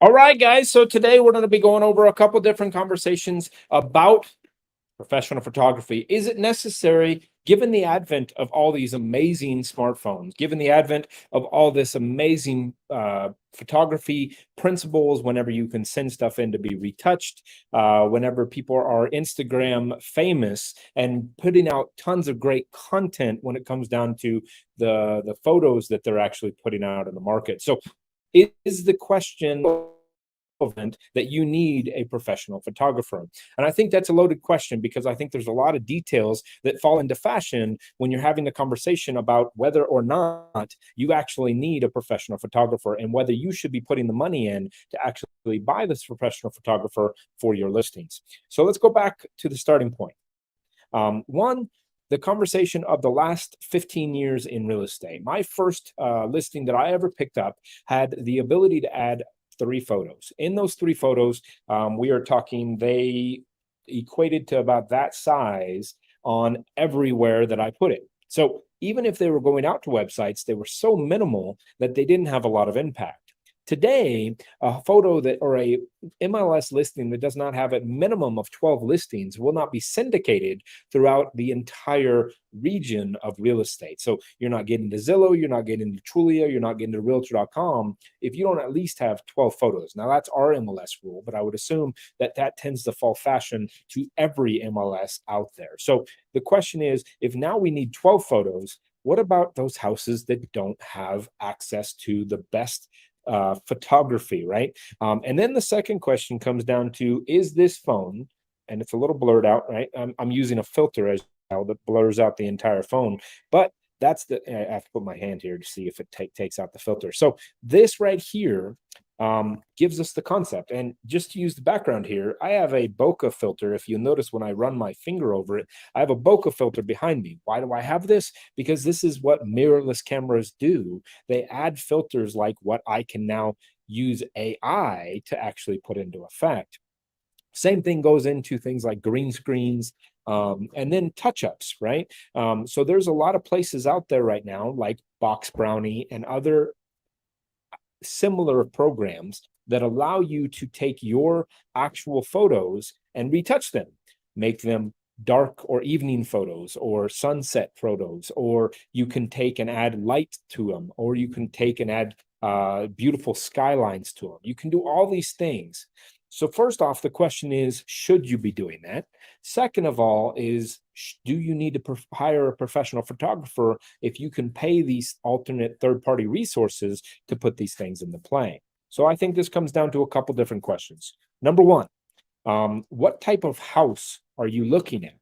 All right, guys. So today we're going to be going over a couple different conversations about professional photography. Is it necessary given the advent of all these amazing smartphones, given the advent of all this amazing photography principles, whenever you can send stuff in to be retouched, whenever people are Instagram famous and putting out tons of great content when it comes down to the photos that they're actually putting out in the market. So is the question that you need a professional photographer? And I think that's a loaded question because I think there's a lot of details that fall into fashion when you're having a conversation about whether or not you actually need a professional photographer and whether you should be putting the money in to actually buy this professional photographer for your listings. So let's go back to the starting point. One, the conversation of the last 15 years in real estate. My first listing that I ever picked up had the ability to add 3 photos. In those 3 photos, we are talking, they equated to about that size on everywhere that I put it. So even if they were going out to websites, they were so minimal that they didn't have a lot of impact. Today, a photo that or a MLS listing that does not have a minimum of 12 listings will not be syndicated throughout the entire region of real estate. So you're not getting to Zillow, you're not getting to Trulia, you're not getting to Realtor.com if you don't at least have 12 photos. Now that's our MLS rule, but I would assume that that tends to fall fashion to every MLS out there. So the question is, if now we need 12 photos, what about those houses that don't have access to the best photography, right? And then the second question comes down to, is this phone, and it's a little blurred out, right? I'm using a filter as well that blurs out the entire phone, but that's I have to put my hand here to see if it takes out the filter. So this right here gives us the concept. And just to use the background here, I have a bokeh filter. If you notice when I run my finger over it, I have a bokeh filter behind me. Why do I have this? Because this is what mirrorless cameras do. They add filters like what I can now use AI to actually put into effect. Same thing goes into things like green screens, and then touch-ups, right? So there's a lot of places out there right now, like Box Brownie and other similar programs that allow you to take your actual photos and retouch them, make them dark or evening photos or sunset photos, or you can take and add light to them, or you can take and add beautiful skylines to them. You can do all these things. So first off, the question is, should you be doing that? Second of all is, do you need to hire a professional photographer if you can pay these alternate third-party resources to put these things into play? So I think this comes down to a couple different questions. Number one, what type of house are you looking at?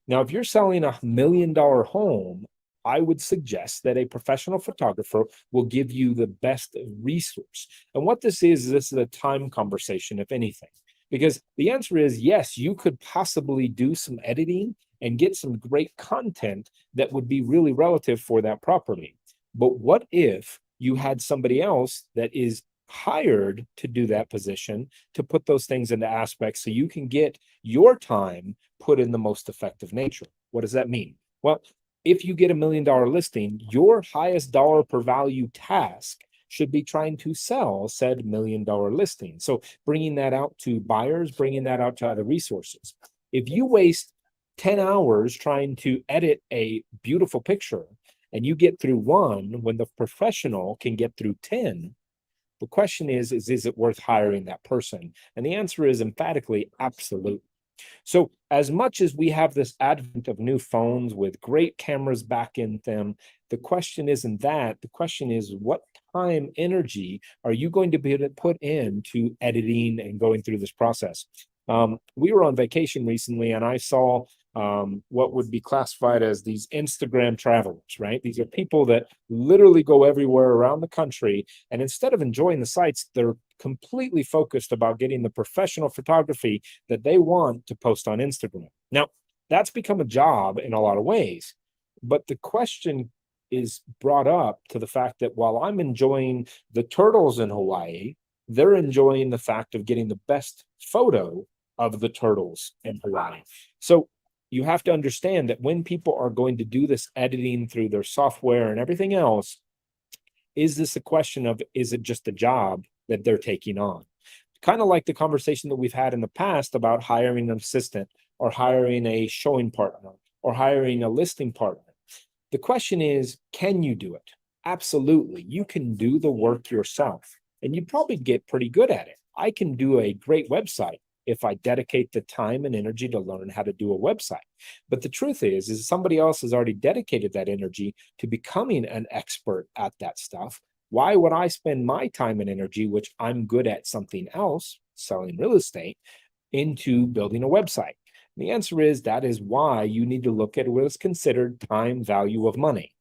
Now, if you're selling $1 million home, I would suggest that a professional photographer will give you the best resource. And what this is a time conversation, if anything, because the answer is yes, you could possibly do some editing and get some great content that would be really relative for that property. But what if you had somebody else that is hired to do that position to put those things into aspects so you can get your time put in the most effective nature? What does that mean? Well, if you get $1 million listing, your highest dollar per value task should be trying to sell said $1 million listing. So bringing that out to buyers, bringing that out to other resources. If you waste 10 hours trying to edit a beautiful picture and you get through one when the professional can get through 10, the question is it worth hiring that person? And the answer is emphatically absolutely. So as much as we have this advent of new phones with great cameras back in them, the question isn't that. The question is, what time, energy are you going to be able to put into editing and going through this process? We were on vacation recently and I saw what would be classified as these Instagram travelers, right? These are people that literally go everywhere around the country. And instead of enjoying the sights, they're completely focused about getting the professional photography that they want to post on Instagram. Now, that's become a job in a lot of ways. But the question is brought up to the fact that while I'm enjoying the turtles in Hawaii, they're enjoying the fact of getting the best photo of the turtles in Hawaii. So you have to understand that when people are going to do this editing through their software and everything else, is this a question of, is it just a job that they're taking on? Kind of like the conversation that we've had in the past about hiring an assistant or hiring a showing partner or hiring a listing partner. The question is, can you do it? Absolutely. You can do the work yourself, and you probably get pretty good at it. I can do a great website if I dedicate the time and energy to learn how to do a website. But the truth is somebody else has already dedicated that energy to becoming an expert at that stuff. Why would I spend my time and energy, which I'm good at something else, selling real estate, into building a website? And the answer is that is why you need to look at what is considered time value of money.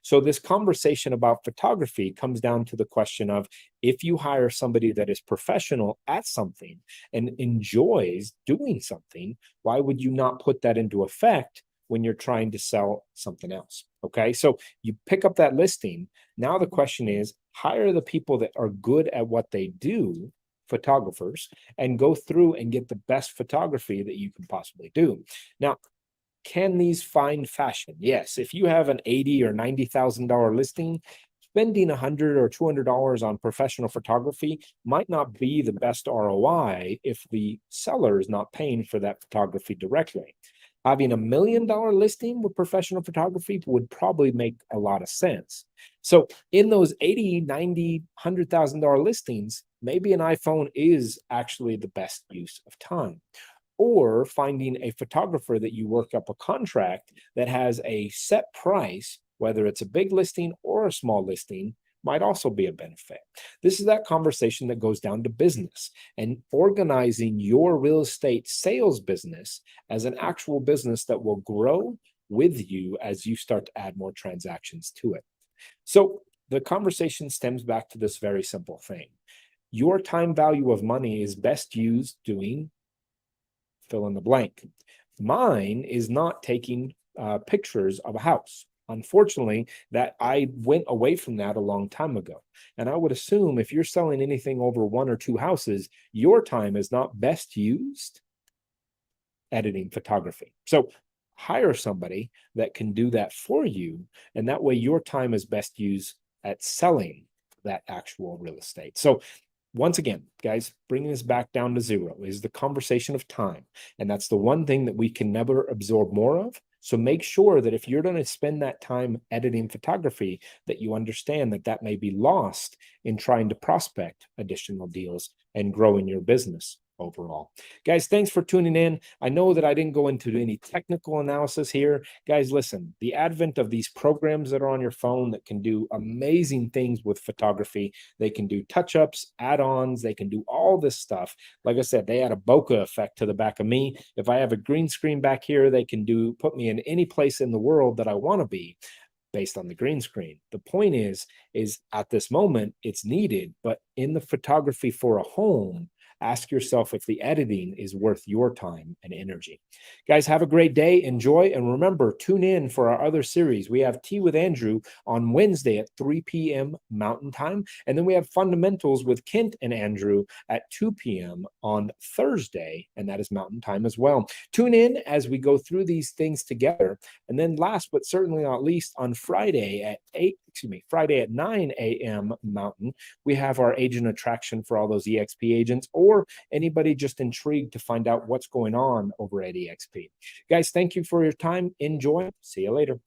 So this conversation about photography comes down to the question of, if you hire somebody that is professional at something and enjoys doing something, why would you not put that into effect when you're trying to sell something else? Okay, so you pick up that listing. Now the question is, hire the people that are good at what they do, photographers, and go through and get the best photography that you can possibly do. Now, can these find fashion? Yes. If you have an $80,000 or $90,000 listing, spending $100 or $200 on professional photography might not be the best ROI if the seller is not paying for that photography directly. Having $1 million listing with professional photography would probably make a lot of sense. So in those $80,000, $90,000, $100,000 listings, maybe an iPhone is actually the best use of time. Or finding a photographer that you work up a contract that has a set price, whether it's a big listing or a small listing, might also be a benefit. This is that conversation that goes down to business and organizing your real estate sales business as an actual business that will grow with you as you start to add more transactions to it. So the conversation stems back to this very simple thing. Your time value of money is best used doing fill in the blank. Mine is not taking pictures of a house. Unfortunately, that I went away from that a long time ago. And I would assume if you're selling anything over 1 or 2 houses, your time is not best used editing photography. So hire somebody that can do that for you. And that way your time is best used at selling that actual real estate. So once again, guys, bringing this back down to zero is the conversation of time. And that's the one thing that we can never absorb more of. So make sure that if you're going to spend that time editing photography, that you understand that that may be lost in trying to prospect additional deals and grow in your business overall. Guys, thanks for tuning in. I know that I didn't go into any technical analysis here. Guys, listen, the advent of these programs that are on your phone that can do amazing things with photography, they can do touch-ups, add-ons, they can do all this stuff. Like I said, they add a bokeh effect to the back of me. If I have a green screen back here, they can put me in any place in the world that I want to be based on the green screen. The point is at this moment, it's needed, but in the photography for a home, ask yourself if the editing is worth your time and energy. Guys, have a great day. Enjoy. And remember, tune in for our other series. We have Tea with Andrew on Wednesday at 3 p.m. Mountain Time. And then we have Fundamentals with Kent and Andrew at 2 p.m. on Thursday. And that is Mountain Time as well. Tune in as we go through these things together. And then last but certainly not least, on Friday at 9 a.m. Mountain, we have our agent attraction for all those EXP agents or anybody just intrigued to find out what's going on over at EXP. Guys, thank you for your time. Enjoy. See you later.